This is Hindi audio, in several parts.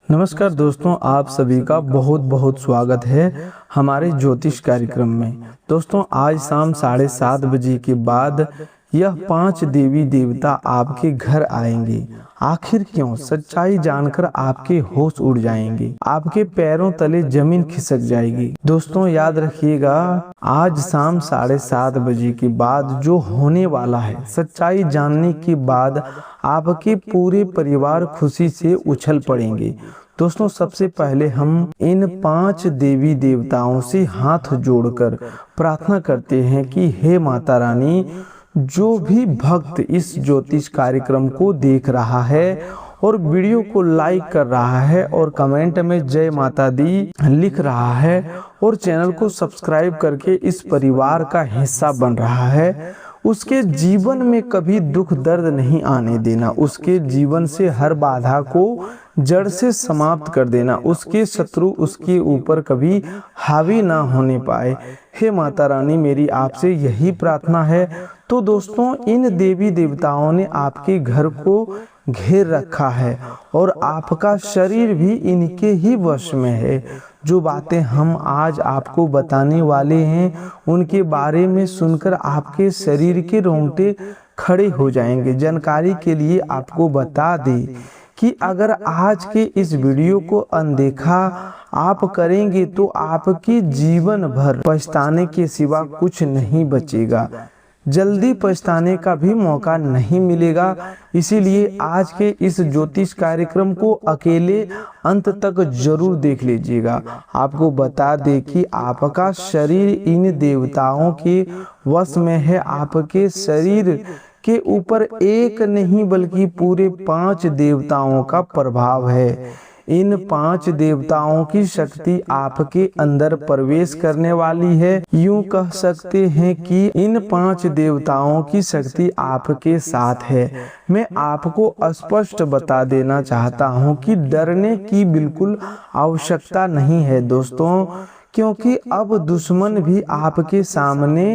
नमस्कार दोस्तों, आप सभी का बहुत बहुत स्वागत है हमारे ज्योतिष कार्यक्रम में। दोस्तों, आज शाम 7:30 के बाद यह 5 देवी देवता आपके घर आएंगे। आखिर क्यों? सच्चाई जानकर आपके होश उड़ जाएंगे, आपके पैरों तले जमीन खिसक जाएगी। दोस्तों याद रखिएगा, आज शाम 7:30 के बाद जो होने वाला है, सच्चाई जानने के बाद आपके पूरे परिवार खुशी से उछल पड़ेंगे। दोस्तों, सबसे पहले हम इन 5 देवी देवताओं से हाथ जोड़कर प्रार्थना करते हैं कि हे माता रानी, जो भी भक्त इस ज्योतिष कार्यक्रम को देख रहा है और वीडियो को लाइक कर रहा है और कमेंट में जय माता दी लिख रहा है और चैनल को सब्सक्राइब करके इस परिवार का हिस्सा बन रहा है, उसके जीवन में कभी दुख दर्द नहीं आने देना, उसके जीवन से हर बाधा को जड़ से समाप्त कर देना, उसके शत्रु उसके ऊपर कभी हावी ना होने पाए। हे माता रानी, मेरी आपसे यही प्रार्थना है। तो दोस्तों, इन देवी देवताओं ने आपके घर को घेर रखा है और आपका शरीर भी इनके ही वश में है। जो बातें हम आज आपको बताने वाले हैं, उनके बारे में सुनकर आपके शरीर के रोंगटे खड़े हो जाएंगे। जानकारी के लिए आपको बता दें कि अगर आज के इस वीडियो को अनदेखा आप करेंगे तो आपके जीवन भर पछताने के सिवा कुछ नहीं बचेगा, जल्दी पछताने का भी मौका नहीं मिलेगा। इसीलिए आज के इस ज्योतिष कार्यक्रम को अकेले अंत तक जरूर देख लीजिएगा। आपको बता दें कि आपका शरीर इन देवताओं के वश में है। आपके शरीर के ऊपर एक नहीं बल्कि पूरे 5 देवताओं का प्रभाव है। इन 5 देवताओं की शक्ति आपके अंदर प्रवेश करने वाली है। यूं कह सकते हैं कि इन 5 देवताओं की शक्ति आपके साथ है। मैं आपको स्पष्ट बता देना चाहता हूं कि डरने की बिल्कुल आवश्यकता नहीं है दोस्तों, क्योंकि अब दुश्मन भी आपके सामने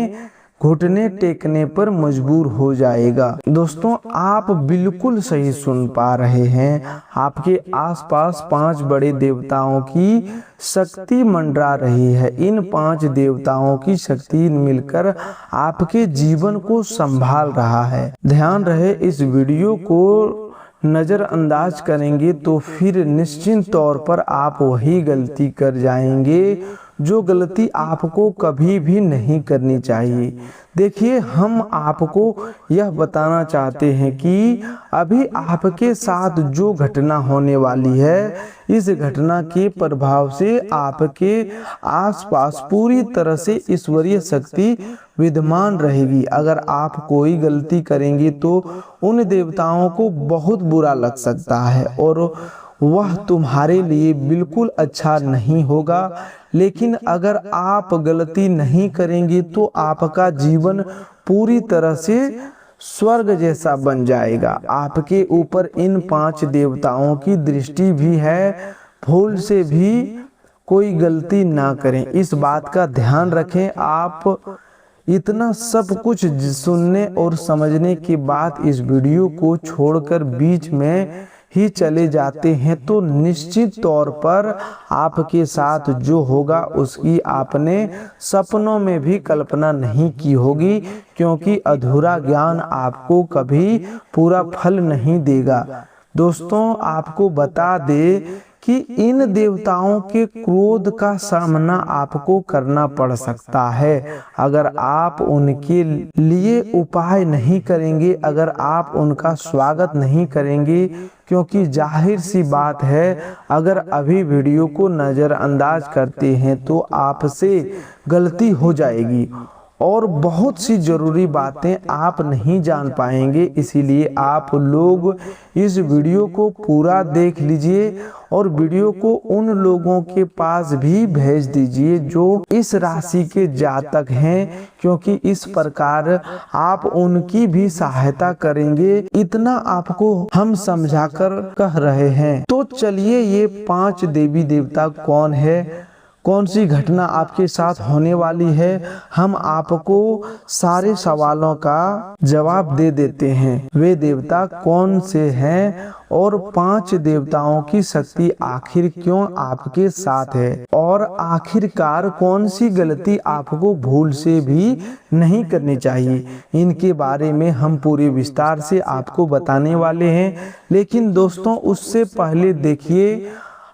घुटने टेकने पर मजबूर हो जाएगा। दोस्तों, आप बिल्कुल सही सुन पा रहे हैं। आपके आसपास 5 बड़े देवताओं की शक्ति मंडरा रही है। इन 5 देवताओं की शक्ति मिलकर आपके जीवन को संभाल रहा है। ध्यान रहे, इस वीडियो को नज़रअंदाज करेंगे तो फिर निश्चित तौर पर आप वही गलती कर जाएंगे जो गलती आपको कभी भी नहीं करनी चाहिए। देखिए, हम आपको यह बताना चाहते हैं कि अभी आपके साथ जो घटना होने वाली है, इस घटना के प्रभाव से आपके आसपास पूरी तरह से ईश्वरीय शक्ति विद्यमान रहेगी। अगर आप कोई गलती करेंगे तो उन देवताओं को बहुत बुरा लग सकता है और वह तुम्हारे लिए बिल्कुल अच्छा नहीं होगा। लेकिन अगर आप गलती नहीं करेंगे तो आपका जीवन पूरी तरह से स्वर्ग जैसा बन जाएगा। आपके ऊपर इन 5 देवताओं की दृष्टि भी है। भूल से भी कोई गलती ना करें, इस बात का ध्यान रखें। आप इतना सब कुछ सुनने और समझने के बाद इस वीडियो को छोड़कर बीच में ही चले जाते हैं तो निश्चित तौर पर आपके साथ जो होगा उसकी आपने सपनों में भी कल्पना नहीं की होगी, क्योंकि अधूरा ज्ञान आपको कभी पूरा फल नहीं देगा। दोस्तों, आपको बता दे कि इन देवताओं के क्रोध का सामना आपको करना पड़ सकता है अगर आप उनके लिए उपाय नहीं करेंगे, अगर आप उनका स्वागत नहीं करेंगे। क्योंकि जाहिर सी बात है, अगर अभी वीडियो को नज़रअंदाज करते हैं तो आपसे गलती हो जाएगी और बहुत सी जरूरी बातें आप नहीं जान पाएंगे। इसीलिए आप लोग इस वीडियो को पूरा देख लीजिए और वीडियो को उन लोगों के पास भी भेज दीजिए जो इस राशि के जातक हैं, क्योंकि इस प्रकार आप उनकी भी सहायता करेंगे। इतना आपको हम समझाकर कह रहे हैं। तो चलिए, ये 5 देवी देवता कौन है कौन सी घटना आपके साथ होने वाली है। हम आपको सारे सवालों का जवाब दे देते हैं। वे देवता कौन से हैं और 5 देवताओं की शक्ति आखिर क्यों आपके साथ है, और आखिरकार कौन सी गलती आपको भूल से भी नहीं करनी चाहिए। इनके बारे में हम पूरे विस्तार से आपको बताने वाले हैं। लेकिन दोस्तों, उससे पहले देखिए,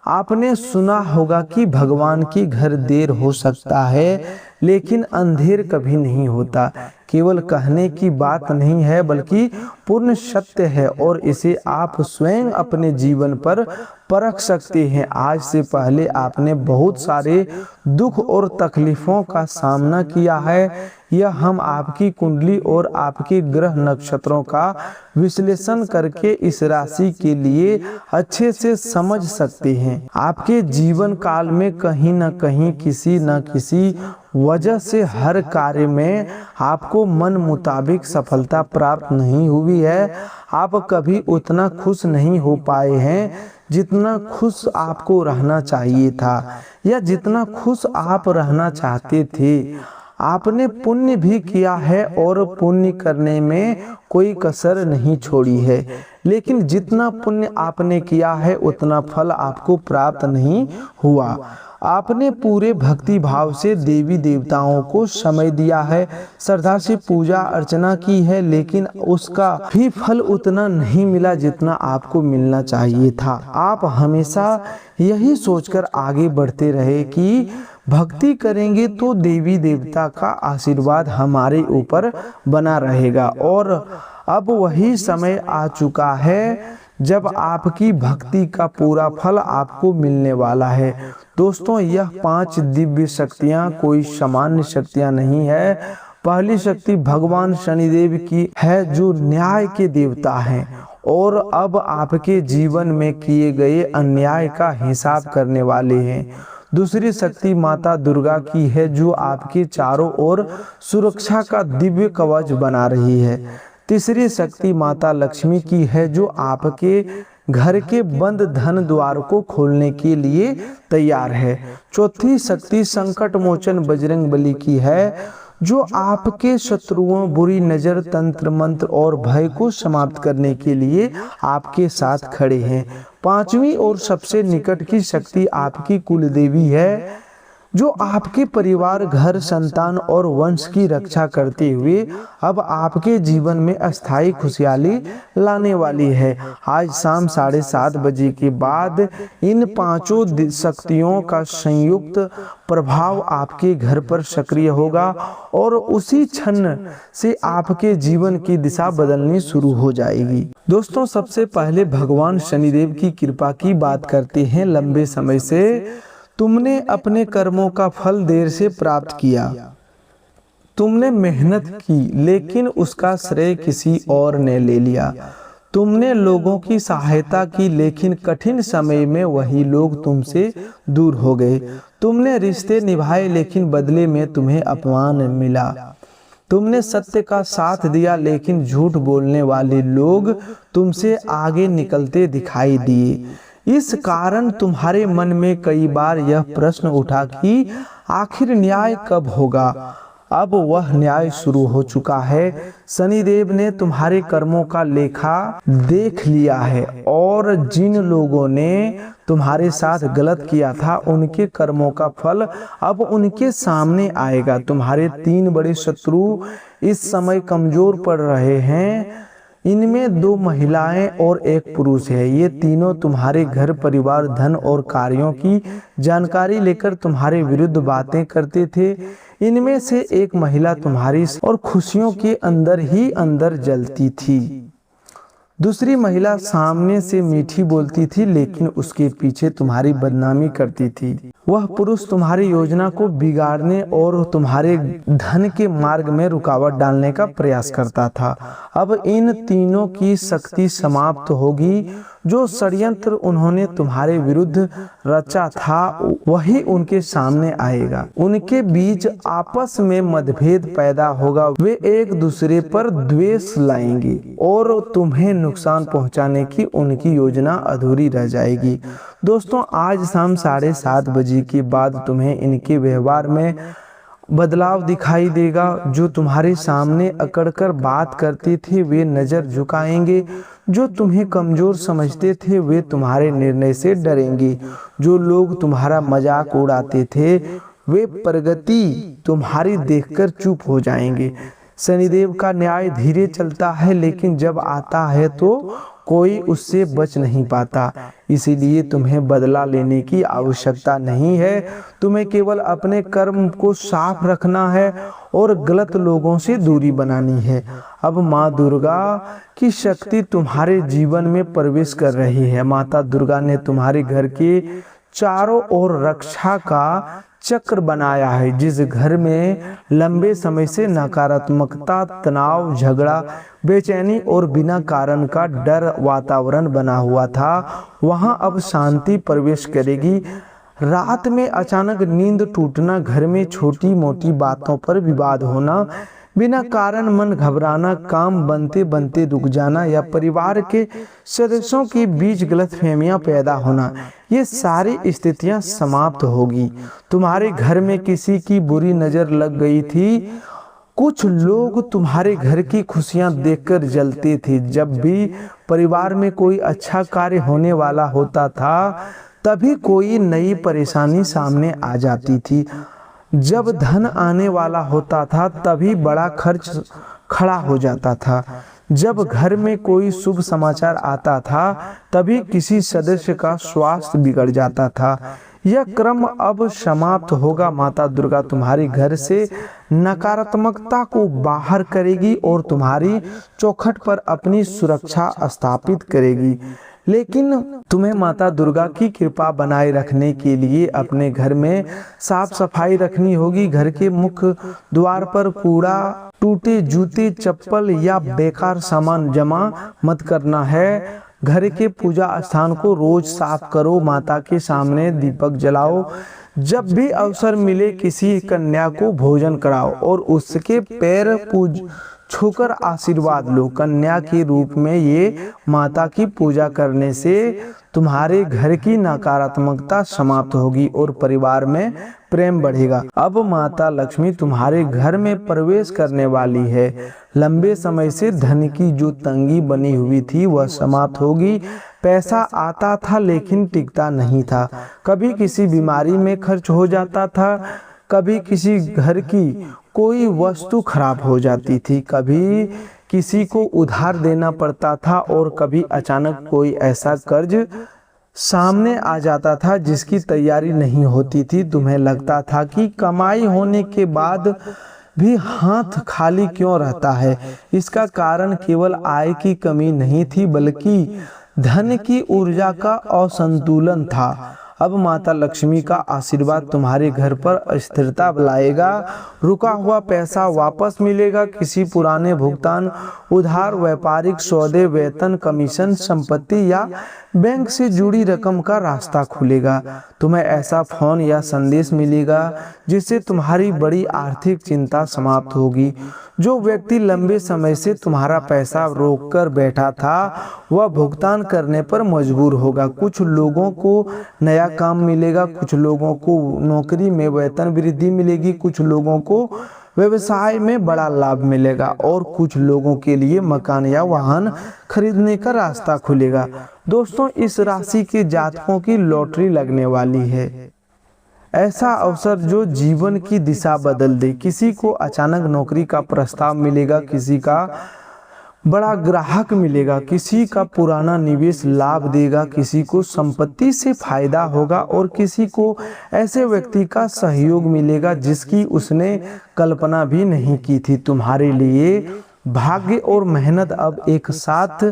आपने सुना होगा कि भगवान के घर देर हो सकता है लेकिन अंधेर कभी नहीं होता। केवल कहने की बात नहीं है बल्कि पूर्ण सत्य है, और इसे आप स्वयं अपने जीवन पर परख सकते हैं। आज से पहले आपने बहुत सारे दुख और तकलीफों का सामना किया है। यह हम आपकी कुंडली और आपके ग्रह नक्षत्रों का विश्लेषण करके इस राशि के लिए अच्छे से समझ सकते हैं। आपके जीवन काल में कहीं न कहीं किसी न किसी वजह से हर कार्य में आपको मन मुताबिक सफलता प्राप्त नहीं हुई है। आप कभी उतना खुश नहीं हो पाए हैं जितना खुश आपको रहना चाहिए था, या जितना खुश आप रहना चाहते थे। आपने पुण्य भी किया है और पुण्य करने में कोई कसर नहीं छोड़ी है, लेकिन जितना पुण्य आपने किया है उतना फल आपको प्राप्त नहीं हुआ। आपने पूरे भक्ति भाव से देवी देवताओं को समय दिया है, श्रद्धा से पूजा अर्चना की है, लेकिन उसका भी फल उतना नहीं मिला जितना आपको मिलना चाहिए था। आप हमेशा यही सोचकर आगे बढ़ते रहे कि भक्ति करेंगे तो देवी देवता का आशीर्वाद हमारे ऊपर बना रहेगा, और अब वही समय आ चुका है जब आपकी भक्ति का पूरा फल आपको मिलने वाला है। दोस्तों, यह 5 दिव्य शक्तियां कोई सामान्य शक्तियां नहीं है। पहली शक्ति भगवान शनिदेव की है, जो न्याय के देवता हैं और अब आपके जीवन में किए गए अन्याय का हिसाब करने वाले हैं। दूसरी शक्ति माता दुर्गा की है, जो आपके चारों ओर सुरक्षा का दिव्य कवच बना रही है। तीसरी शक्ति माता लक्ष्मी की है, जो आपके घर के बंद धन द्वार को खोलने के लिए तैयार है। चौथी शक्ति संकट मोचन बजरंग बली की है, जो आपके शत्रुओं, बुरी नजर, तंत्र मंत्र और भय को समाप्त करने के लिए आपके साथ खड़े हैं। पांचवी और सबसे निकट की शक्ति आपकी कुल देवी है, जो आपके परिवार, घर, संतान और वंश की रक्षा करते हुए अब आपके जीवन में अस्थायी खुशहाली लाने वाली है। आज शाम 7:30 बजे के बाद इन 5 शक्तियों का संयुक्त प्रभाव आपके घर पर सक्रिय होगा और उसी क्षण से आपके जीवन की दिशा बदलनी शुरू हो जाएगी। दोस्तों, सबसे पहले भगवान शनिदेव की कृपा की बात करते हैं। लंबे समय से तुमने अपने कर्मों का फल देर से प्राप्त किया। तुमने मेहनत की लेकिन उसका श्रेय किसी और ने ले लिया। तुमने लोगों की सहायता की लेकिन कठिन समय में वही लोग तुमसे दूर हो गए। तुमने रिश्ते निभाए लेकिन बदले में तुम्हें अपमान मिला। तुमने सत्य का साथ दिया लेकिन झूठ बोलने वाले लोग तुमसे आगे निकलते दिखाई दिए। इस कारण तुम्हारे मन में कई बार यह प्रश्न उठा कि आखिर न्याय कब होगा। अब वह न्याय शुरू हो चुका है। शनिदेव ने तुम्हारे कर्मों का लेखा देख लिया है और जिन लोगों ने तुम्हारे साथ गलत किया था उनके कर्मों का फल अब उनके सामने आएगा। तुम्हारे 3 बड़े शत्रु इस समय कमजोर पड़ रहे हैं। इनमें 2 महिलाएं और 1 पुरुष है। ये तीनों तुम्हारे घर, परिवार, धन और कार्यों की जानकारी लेकर तुम्हारे विरुद्ध बातें करते थे। इनमें से एक महिला तुम्हारी और खुशियों के अंदर ही अंदर जलती थी। दूसरी महिला सामने से मीठी बोलती थी लेकिन उसके पीछे तुम्हारी बदनामी करती थी। वह पुरुष तुम्हारी योजना को बिगाड़ने और तुम्हारे धन के मार्ग में रुकावट डालने का प्रयास करता था। अब इन तीनों की शक्ति समाप्त होगी। जो षड्यंत्र उन्होंने तुम्हारे विरुद्ध रचा था वही उनके सामने आएगा। उनके बीच आपस में मतभेद पैदा होगा, वे एक दूसरे पर द्वेष लाएंगे और तुम्हें नुकसान पहुंचाने की उनकी योजना अधूरी रह जाएगी। दोस्तों, आज शाम 7:30 बजे के बाद तुम्हें इनके व्यवहार में बदलाव दिखाई देगा। जो तुम्हारे सामने अकड़कर बात करते थे वे नजर झुकाएंगे, जो तुम्हें कमजोर समझते थे वे तुम्हारे निर्णय से डरेंगे, जो लोग तुम्हारा मजाक उड़ाते थे वे प्रगति तुम्हारी देखकर चुप हो जाएंगे। शनिदेव का न्याय धीरे चलता है, लेकिन जब आता है तो कोई उससे बच नहीं पाता। इसीलिए तुम्हें बदला लेने की आवश्यकता नहीं है। तुम्हें केवल अपने कर्म को साफ रखना है और गलत लोगों से दूरी बनानी है। अब माँ दुर्गा की शक्ति तुम्हारे जीवन में प्रवेश कर रही है। माता दुर्गा ने तुम्हारे घर के चारों ओर रक्षा का चक्र बनाया है। जिस घर में लंबे समय से नकारात्मकता, तनाव, झगड़ा, बेचैनी और बिना कारण का डर वातावरण बना हुआ था, वहां अब शांति प्रवेश करेगी। रात में अचानक नींद टूटना, घर में छोटी मोटी बातों पर विवाद होना, बिना कारण मन घबराना, काम बनते बनते रुक जाना या परिवार के सदस्यों के बीच गलतफहमियां पैदा होना, ये सारी स्थितियां समाप्त होगी। तुम्हारे घर में किसी की बुरी नजर लग गई थी। कुछ लोग तुम्हारे घर की खुशियां देखकर जलते थे। जब भी परिवार में कोई अच्छा कार्य होने वाला होता था तभी कोई नई परेशानी सामने आ जाती थी। जब धन आने वाला होता था तभी बड़ा खर्च खड़ा हो जाता था। जब घर में कोई शुभ समाचार आता था तभी किसी सदस्य का स्वास्थ्य बिगड़ जाता था। यह क्रम अब समाप्त होगा। माता दुर्गा तुम्हारे घर से नकारात्मकता को बाहर करेगी और तुम्हारी चौखट पर अपनी सुरक्षा स्थापित करेगी। लेकिन तुम्हें माता दुर्गा की कृपा बनाए रखने के लिए अपने घर में साफ सफाई रखनी होगी। घर के मुख्य द्वार पर कूड़ा, टूटे जूते, चप्पल या बेकार सामान जमा मत करना है। घर के पूजा स्थान को रोज साफ करो। माता के सामने दीपक जलाओ। जब भी अवसर मिले किसी कन्या को भोजन कराओ और उसके पैर छूकर आशीर्वाद लो। कन्या के रूप में ये माता की पूजा करने से तुम्हारे घर की नकारात्मकता समाप्त होगी और परिवार में प्रेम बढ़ेगा। अब माता लक्ष्मी तुम्हारे घर में प्रवेश करने वाली है। लंबे समय से धन की जो तंगी बनी हुई थी वह समाप्त होगी। पैसा आता था लेकिन टिकता नहीं था। कभी किसी बीमारी में खर्च हो जाता था, कभी किसी घर की कोई वस्तु खराब हो जाती थी, कभी किसी को उधार देना पड़ता था और कभी अचानक कोई ऐसा कर्ज सामने आ जाता था जिसकी तैयारी नहीं होती थी। तुम्हें लगता था कि कमाई होने के बाद भी हाथ खाली क्यों रहता है। इसका कारण केवल आय की कमी नहीं थी बल्कि धन की ऊर्जा का असंतुलन था। अब माता लक्ष्मी का आशीर्वाद तुम्हारे घर पर स्थिरता लाएगा। रुका हुआ पैसा वापस मिलेगा। किसी पुराने भुगतान, उधार, व्यापारिक सौदे, वेतन, कमीशन, संपत्ति या बैंक से जुड़ी रकम का रास्ता खुलेगा। तुम्हें ऐसा फोन या संदेश मिलेगा जिससे तुम्हारी बड़ी आर्थिक चिंता समाप्त होगी। जो व्यक्ति लंबे समय से तुम्हारा पैसा रोककर बैठा था वह भुगतान करने पर मजबूर होगा। कुछ लोगों को नया काम मिलेगा, कुछ लोगों को नौकरी में वेतन वृद्धि मिलेगी, कुछ लोगों को व्यवसाय में बड़ा लाभ मिलेगा और कुछ लोगों के लिए मकान या वाहन खरीदने का रास्ता खुलेगा। दोस्तों, इस राशि के जातकों की लॉटरी लगने वाली है। ऐसा अवसर जो जीवन की दिशा बदल दे। किसी को अचानक नौकरी का प्रस्ताव मिलेगा, किसी का बड़ा ग्राहक मिलेगा, किसी का पुराना निवेश लाभ देगा, किसी को संपत्ति से फायदा होगा और किसी को ऐसे व्यक्ति का सहयोग मिलेगा जिसकी उसने कल्पना भी नहीं की थी। तुम्हारे लिए भाग्य और मेहनत अब एक साथ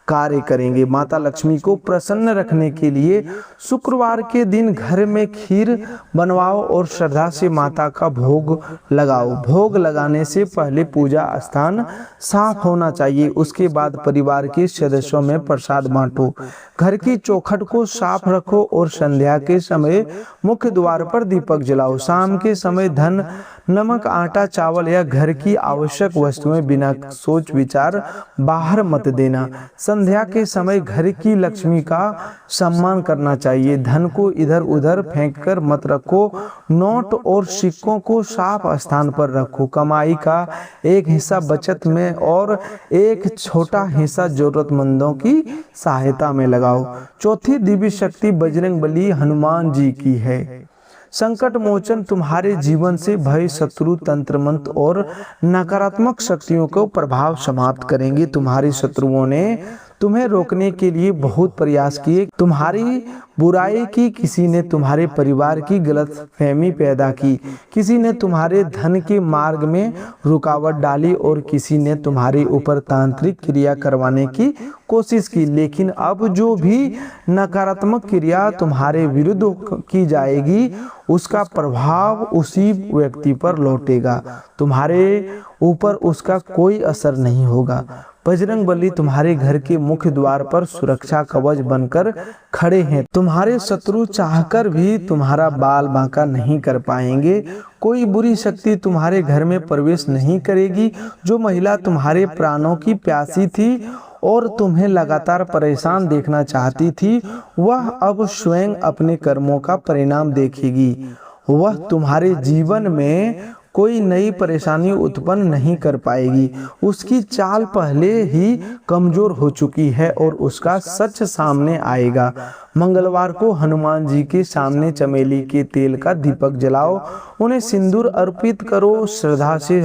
कार्य करेंगे। माता लक्ष्मी को प्रसन्न रखने के लिए शुक्रवार के दिन घर में खीर बनवाओ और श्रद्धा से माता का भोग लगाओ। भोग लगाने से पहले पूजा स्थान साफ होना चाहिए। उसके बाद परिवार के सदस्यों में प्रसाद बांटो। घर की चौखट को साफ रखो और संध्या के समय मुख्य द्वार पर दीपक जलाओ। शाम के समय धन, नमक, आटा, चावल या घर की आवश्यक वस्तुएं बिना सोच विचार बाहर मत देना। संध्या के समय घर की लक्ष्मी का सम्मान करना चाहिए। धन को इधर उधर फेंककर मत रखो। नोट और सिक्कों को साफ स्थान पर रखो। कमाई का एक हिस्सा बचत में और एक छोटा हिस्सा जरूरतमंदों की सहायता में लगाओ। चौथी दिव्य शक्ति बजरंगबली हनुमान जी की है। संकट मोचन तुम्हारे जीवन से भय, शत्रु, तंत्र मंत्र और नकारात्मक शक्तियों को प्रभाव समाप्त करेंगे। तुम्हारे शत्रुओं ने तुम्हें रोकने के लिए बहुत प्रयास किए। तुम्हारी बुराई की, किसी ने तुम्हारे परिवार की गलतफहमी पैदा की, किसी ने तुम्हारे धन के मार्ग में रुकावट डाली और किसी ने तुम्हारे ऊपर तांत्रिक क्रिया करवाने की कोशिश की। लेकिन अब जो भी नकारात्मक क्रिया तुम्हारे विरुद्ध की जाएगी उसका प्रभाव उसी व्यक्ति पर लौटेगा। तुम्हारे ऊपर उसका कोई असर नहीं होगा। बजरंगबली तुम्हारे घर के मुख्य द्वार पर सुरक्षा कवच बनकर खड़े हैं। तुम्हारे शत्रु चाहकर भी तुम्हारा बाल बांका नहीं कर पाएंगे। कोई बुरी शक्ति तुम्हारे घर में प्रवेश नहीं करेगी। जो महिला तुम्हारे प्राणों की प्यासी थी और तुम्हें लगातार परेशान देखना चाहती थी, वह अब स्वयं अपने कर्मों का परिणाम देखेगी। वह तुम्हारे जीवन में कोई नई परेशानी उत्पन्न नहीं कर पाएगी। उसकी चाल पहले ही कमजोर हो चुकी है और उसका सच सामने आएगा। मंगलवार को हनुमान जी के सामने चमेली के तेल का दीपक जलाओ। उन्हें सिंदूर अर्पित करो। श्रद्धा से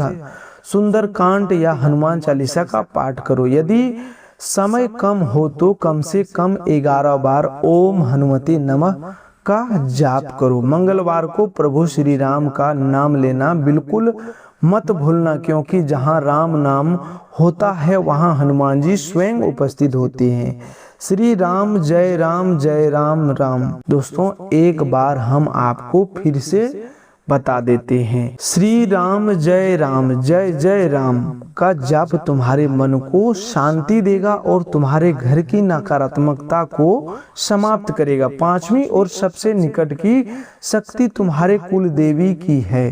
सुंदरकांड या हनुमान चालीसा का पाठ करो। यदि समय कम हो तो कम से कम 11 बार ओम हनुमते नमः का जाप करो। मंगलवार को प्रभु श्री राम का नाम लेना बिल्कुल मत भूलना, क्योंकि जहाँ राम नाम होता है वहाँ हनुमान जी स्वयं उपस्थित होते हैं। श्री राम जय राम राम। दोस्तों एक बार हम आपको फिर से बता देते हैं। श्री राम जय जय राम का जाप तुम्हारे मन को शांति देगा और तुम्हारे घर की नकारात्मकता को समाप्त करेगा। पांचवी और सबसे निकट की शक्ति तुम्हारे कुल देवी की है।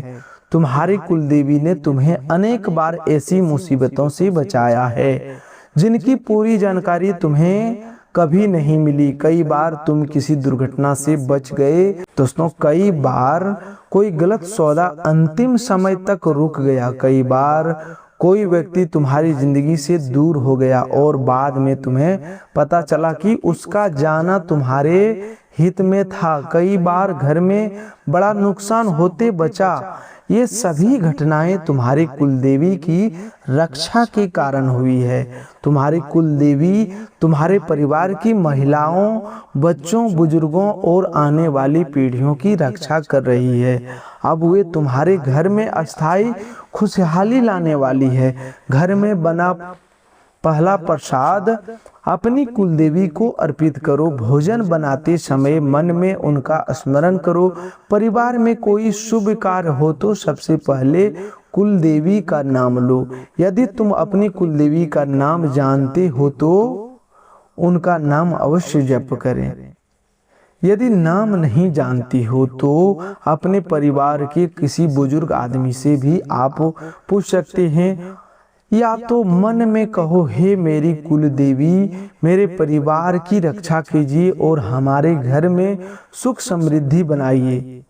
तुम्हारी कुल देवी ने तुम्हें अनेक बार ऐसी मुसीबतों से बचाया है जिनकी पूरी जानकारी तुम्हें कभी नहीं मिली। कई बार तुम किसी दुर्घटना से बच गए। दोस्तों कई बार कोई गलत सौदा अंतिम समय तक रुक गया। कई बार कोई व्यक्ति तुम्हारी जिंदगी से दूर हो गया और बाद में तुम्हें पता चला कि उसका जाना तुम्हारे हित में था। कई बार घर में बड़ा नुकसान होते बचा। ये सभी घटनाएं तुम्हारी कुलदेवी की रक्षा के कारण हुई है। तुम्हारी कुलदेवी तुम्हारे परिवार की महिलाओं, बच्चों, बुजुर्गों और आने वाली पीढ़ियों की रक्षा कर रही है। अब वे तुम्हारे घर में अस्थायी खुशहाली लाने वाली है। घर में बना पहला प्रसाद अपनी कुलदेवी को अर्पित करो। भोजन बनाते समय मन में उनका स्मरण करो। परिवार में कोई शुभ कार्य हो तो सबसे पहले कुलदेवी का नाम लो। यदि तुम अपनी कुलदेवी का नाम जानते हो तो उनका नाम अवश्य जप करें। यदि नाम नहीं जानती हो तो अपने परिवार के किसी बुजुर्ग आदमी से भी आप पूछ सकते हैं, या तो मन में कहो, हे मेरी कुल देवी, मेरे परिवार की रक्षा कीजिए और हमारे घर में सुख समृद्धि बनाइए।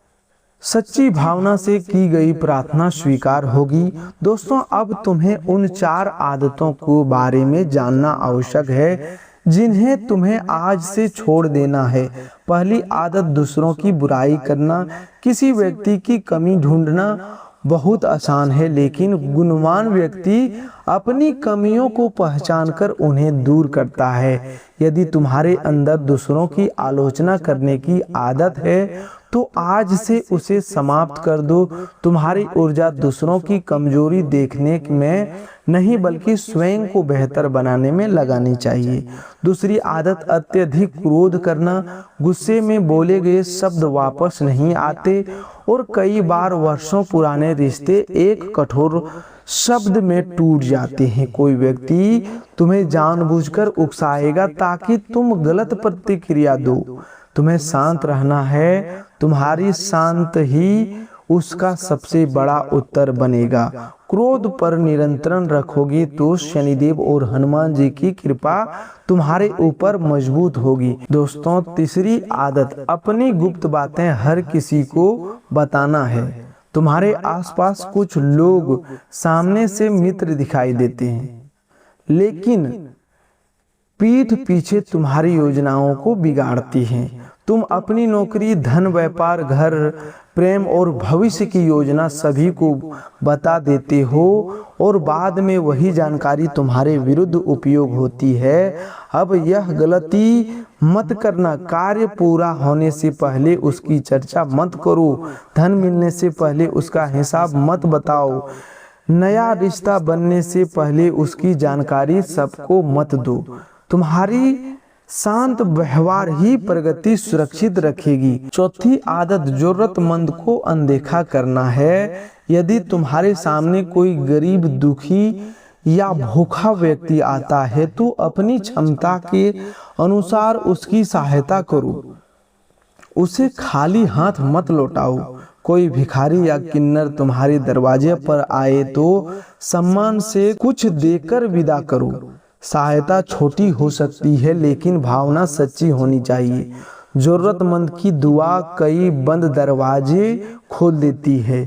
सच्ची भावना से की गई प्रार्थना स्वीकार होगी। दोस्तों अब तुम्हें उन 4 आदतों को बारे में जानना आवश्यक है जिन्हें तुम्हें आज से छोड़ देना है। पहली आदत, दूसरों की बुराई करना। किसी व्यक्ति की कमी ढूंढना बहुत आसान है, लेकिन गुणवान व्यक्ति अपनी कमियों को पहचानकर उन्हें दूर करता है। यदि तुम्हारे अंदर दूसरों की आलोचना करने की आदत है तो आज से उसे समाप्त कर दो। तुम्हारी ऊर्जा दूसरों की कमजोरी देखने में नहीं बल्कि स्वयं को बेहतर बनाने में लगानी चाहिए। दूसरी आदत, अत्यधिक क्रोध करना। गुस्से में बोले गए शब्द वापस नहीं आते और कई बार वर्षों पुराने रिश्ते एक कठोर शब्द में टूट जाते हैं। कोई व्यक्ति तुम्हें जानबूझकर उकसाएगा ताकि तुम गलत प्रतिक्रिया दो। तुम्हें शांत रहना है, तुम्हारी शांत ही उसका सबसे बड़ा उत्तर बनेगा। क्रोध पर नियंत्रण रखोगे तो शनिदेव और हनुमान जी की कृपा तुम्हारे ऊपर मजबूत होगी। दोस्तों, तीसरी आदत, अपनी गुप्त बातें हर किसी को बताना है। तुम्हारे आसपास कुछ लोग सामने से मित्र दिखाई देते हैं, लेकिन पीठ पीछे तुम्हारी योजनाओं को बिगाड़ती हैं। तुम अपनी नौकरी, धन, व्यापार, घर, प्रेम और भविष्य की योजना सभी को बता देते हो और बाद में वही जानकारी तुम्हारे विरुद्ध उपयोग होती है। अब यह गलती मत करना। कार्य पूरा होने से पहले उसकी चर्चा मत करो। धन मिलने से पहले उसका हिसाब मत बताओ। नया रिश्ता बनने से पहले उसकी जानकारी सबको मत दो। तुम्हारी शांत व्यवहार ही प्रगति सुरक्षित रखेगी। चौथी आदत, जरूरतमंद को अनदेखा करना है। यदि तुम्हारे सामने कोई गरीब, दुखी या भूखा व्यक्ति आता है तो अपनी क्षमता के अनुसार उसकी सहायता करो। उसे खाली हाथ मत लौटाओ। कोई भिखारी या किन्नर तुम्हारे दरवाजे पर आए तो सम्मान से कुछ देकर विदा करो। सहायता छोटी हो सकती है लेकिन भावना सच्ची होनी चाहिए। जरूरतमंद की दुआ कई बंद दरवाजे खोल देती है।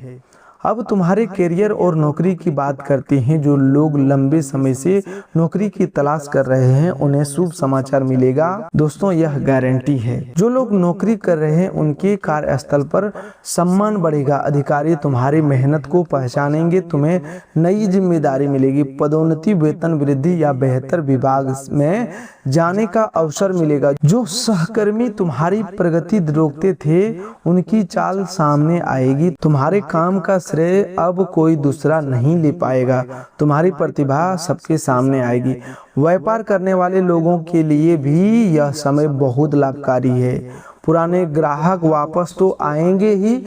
अब तुम्हारे करियर और नौकरी की बात करते हैं। जो लोग लंबे समय से नौकरी की तलाश कर रहे हैं उन्हें शुभ समाचार मिलेगा। दोस्तों, यह गारंटी है। जो लोग नौकरी कर रहे हैं उनके कार्यस्थल पर सम्मान बढ़ेगा। अधिकारी तुम्हारी मेहनत को पहचानेंगे। तुम्हें नई जिम्मेदारी मिलेगी। पदोन्नति, वेतन वृद्धि या बेहतर विभाग में जाने का अवसर मिलेगा। जो सहकर्मी तुम्हारी प्रगति रोकते थे उनकी चाल सामने आएगी। तुम्हारे काम का श्रेय अब कोई दूसरा नहीं ले पाएगा। तुम्हारी प्रतिभा सबके सामने आएगी। व्यापार करने वाले लोगों के लिए भी यह समय बहुत लाभकारी है। पुराने ग्राहक वापस तो आएंगे ही,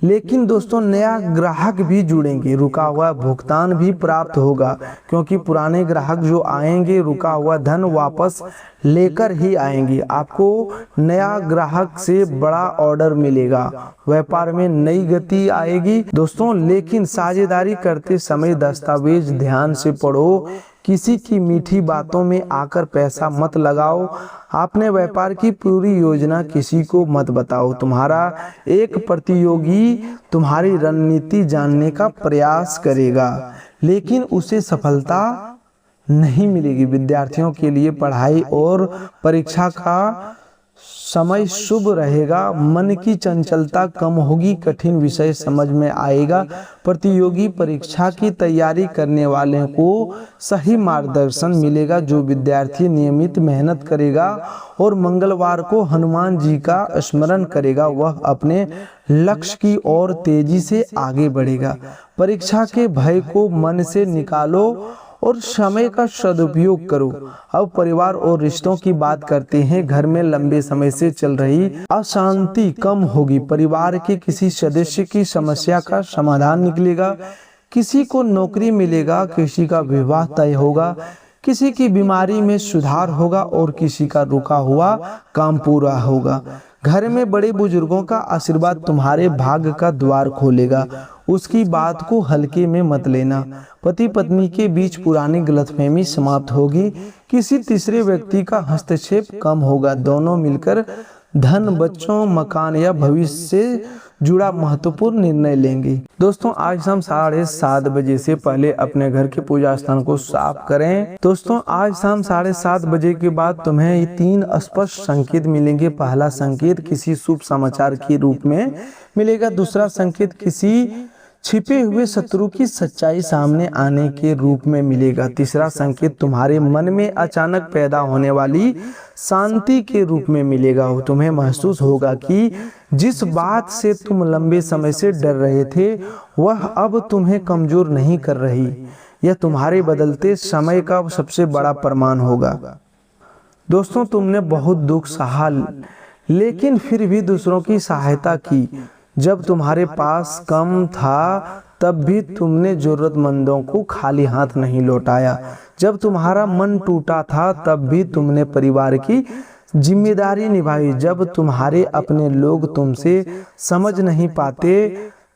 लेकिन दोस्तों नया ग्राहक भी जुड़ेंगे। रुका हुआ भुगतान भी प्राप्त होगा, क्योंकि पुराने ग्राहक जो आएंगे रुका हुआ धन वापस लेकर ही आएंगे। आपको नया ग्राहक से बड़ा ऑर्डर मिलेगा। व्यापार में नई गति आएगी दोस्तों। लेकिन साझेदारी करते समय दस्तावेज ध्यान से पढ़ो। किसी की मीठी बातों में आकर पैसा मत लगाओ। आपने व्यापार की पूरी योजना किसी को मत बताओ। तुम्हारा एक प्रतियोगी तुम्हारी रणनीति जानने का प्रयास करेगा, लेकिन उसे सफलता नहीं मिलेगी। विद्यार्थियों के लिए पढ़ाई और परीक्षा का समय शुभ रहेगा। मन की चंचलता कम होगी। कठिन विषय समझ में आएगा। प्रतियोगी परीक्षा की तैयारी करने वाले को सही मार्गदर्शन मिलेगा। जो विद्यार्थी नियमित मेहनत करेगा और मंगलवार को हनुमान जी का स्मरण करेगा वह अपने लक्ष्य की ओर तेजी से आगे बढ़ेगा। परीक्षा के भय को मन से निकालो और समय का सदुपयोग करो। अब परिवार और रिश्तों की बात करते हैं। घर में लंबे समय से चल रही अशांति कम होगी। परिवार के किसी सदस्य की समस्या का समाधान निकलेगा। किसी को नौकरी मिलेगा, किसी का विवाह तय होगा, किसी की बीमारी में सुधार होगा और किसी का रुका हुआ काम पूरा होगा। घर में बड़े बुजुर्गों का आशीर्वाद तुम्हारे भाग्य का द्वार खोलेगा। उसकी बात को हल्के में मत लेना। पति पत्नी के बीच पुरानी गलतफहमी समाप्त होगी। किसी तीसरे व्यक्ति का हस्तक्षेप कम होगा। दोनों मिलकर धन, बच्चों, मकान या भविष्य से जुड़ा महत्वपूर्ण निर्णय लेंगे। दोस्तों, आज शाम 7:30 बजे से पहले अपने घर के पूजा स्थान को साफ करें। दोस्तों, आज शाम 7:30 बजे के बाद तुम्हें 3 स्पष्ट संकेत मिलेंगे। पहला संकेत किसी शुभ समाचार के रूप में मिलेगा। दूसरा संकेत किसी छिपे हुए शत्रु की सच्चाई सामने आने के रूप में मिलेगा। तीसरा संकेत तुम्हारे मन में अचानक पैदा होने वाली शांति के रूप में मिलेगा। तुम्हें महसूस होगा कि जिस बात से तुम लंबे समय से डर रहे थे वह अब तुम्हें कमजोर नहीं कर रही। यह तुम्हारे बदलते समय का सबसे बड़ा प्रमाण होगा। दोस्तों, तुमने बहुत दुख सहा लेकिन फिर भी दूसरों की सहायता की। जब तुम्हारे पास कम था तब भी तुमने जरूरतमंदों को खाली हाथ नहीं लौटाया। जब तुम्हारा मन टूटा था तब भी तुमने परिवार की जिम्मेदारी निभाई। जब तुम्हारे अपने लोग तुमसे समझ नहीं पाते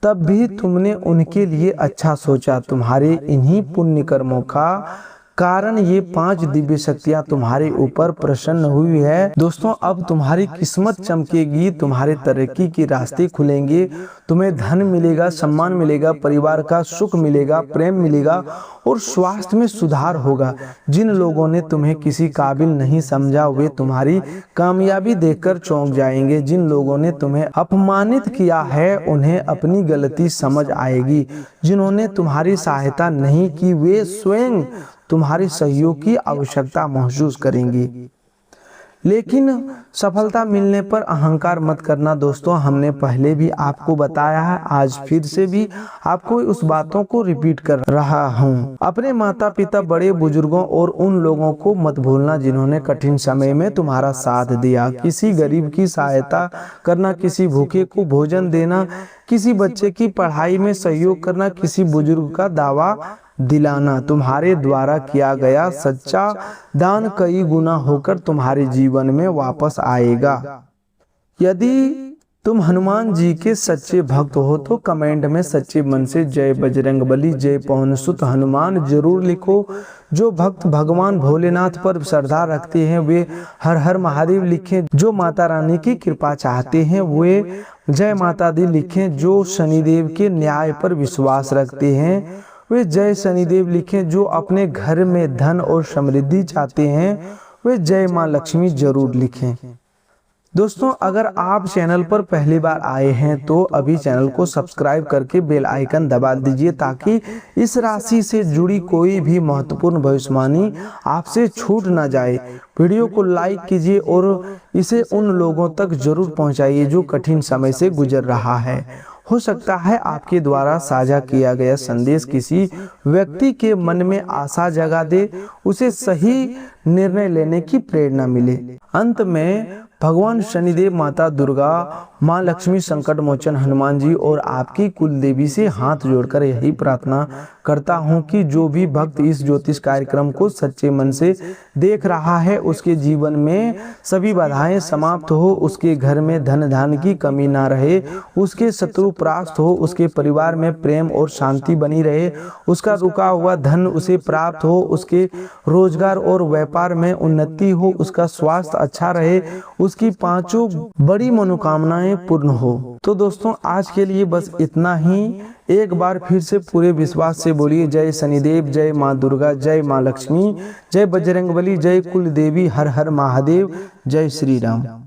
तब भी तुमने उनके लिए अच्छा सोचा। तुम्हारे इन्हीं पुण्य कर्मों का कारण ये 5 दिव्य शक्तियां तुम्हारे ऊपर प्रसन्न हुई है। दोस्तों, अब तुम्हारी किस्मत चमकेगी, तुम्हारे तरक्की के रास्ते खुलेंगे, तुम्हें धन मिलेगा, सम्मान मिलेगा, परिवार का सुख मिलेगा, प्रेम मिलेगा और स्वास्थ्य में सुधार होगा। जिन लोगों ने तुम्हें किसी काबिल नहीं समझा वे तुम्हारी कामयाबी देखकर चौंक जाएंगे। जिन लोगों ने तुम्हें अपमानित किया है उन्हें अपनी गलती समझ आएगी। जिन्होंने तुम्हारी सहायता नहीं की वे स्वयं तुम्हारे सहयोग की आवश्यकता महसूस करेंगी। लेकिन सफलता मिलने पर अहंकार मत करना। दोस्तों, हमने पहले भी आपको बताया है, आज फिर से भी आपको उस बातों को रिपीट कर रहा हूँ। अपने माता पिता, बड़े बुजुर्गों और उन लोगों को मत भूलना जिन्होंने कठिन समय में तुम्हारा साथ दिया। किसी गरीब की सहायता करना, किसी भूखे को भोजन देना, किसी बच्चे की पढ़ाई में सहयोग करना, किसी बुजुर्ग का दावा दिलाना, तुम्हारे द्वारा किया गया सच्चा दान कई गुना होकर तुम्हारे जीवन में वापस आएगा। यदि तुम हनुमान जी के सच्चे भक्त हो तो कमेंट में सच्चे मन से जय बजरंगबली, जय पवन सुत हनुमान जरूर लिखो। जो भक्त भगवान भोलेनाथ पर श्रद्धा रखते हैं वे हर हर महादेव लिखें। जो माता रानी की कृपा चाहते हैं वे जय माता दी लिखें। जो शनिदेव के न्याय पर विश्वास रखते हैं वे जय शनिदेव लिखें। जो अपने घर में धन और समृद्धि चाहते हैं वे जय मां लक्ष्मी जरूर लिखें। दोस्तों, अगर आप चैनल पर पहली बार आए हैं तो अभी चैनल को सब्सक्राइब करके बेल आइकन दबा दीजिए ताकि इस राशि से जुड़ी कोई भी महत्वपूर्ण भविष्यवाणी आपसे छूट ना जाए। वीडियो को लाइक कीजिए और इसे उन लोगों तक जरूर पहुंचाइए जो कठिन समय से गुजर रहा है। हो सकता है आपके द्वारा साझा किया गया संदेश किसी व्यक्ति के मन में आशा जगा दे, उसे सही निर्णय लेने की प्रेरणा मिले। अंत में भगवान शनिदेव, माता दुर्गा, माँ लक्ष्मी, संकट मोचन हनुमान जी और आपकी कुल देवी से हाथ जोड़कर यही प्रार्थना करता हूँ कि जो भी भक्त इस ज्योतिष कार्यक्रम को सच्चे मन से देख रहा है उसके जीवन में सभी बाधाएं समाप्त हो, उसके घर में धन धान्य की कमी ना रहे, उसके शत्रु परास्त हो, उसके परिवार में प्रेम और शांति बनी रहे, उसका रुका हुआ धन उसे प्राप्त हो, उसके रोजगार और व्यापार में उन्नति हो, उसका स्वास्थ्य अच्छा रहे, उसकी 5 बड़ी मनोकामनाएं पूर्ण हो। तो दोस्तों, आज के लिए बस इतना ही। एक बार फिर से पूरे विश्वास से बोलिए जय शनिदेव, जय माँ दुर्गा, जय माँ लक्ष्मी, जय बजरंगबली, जय कुल देवी, हर हर महादेव, जय श्री राम।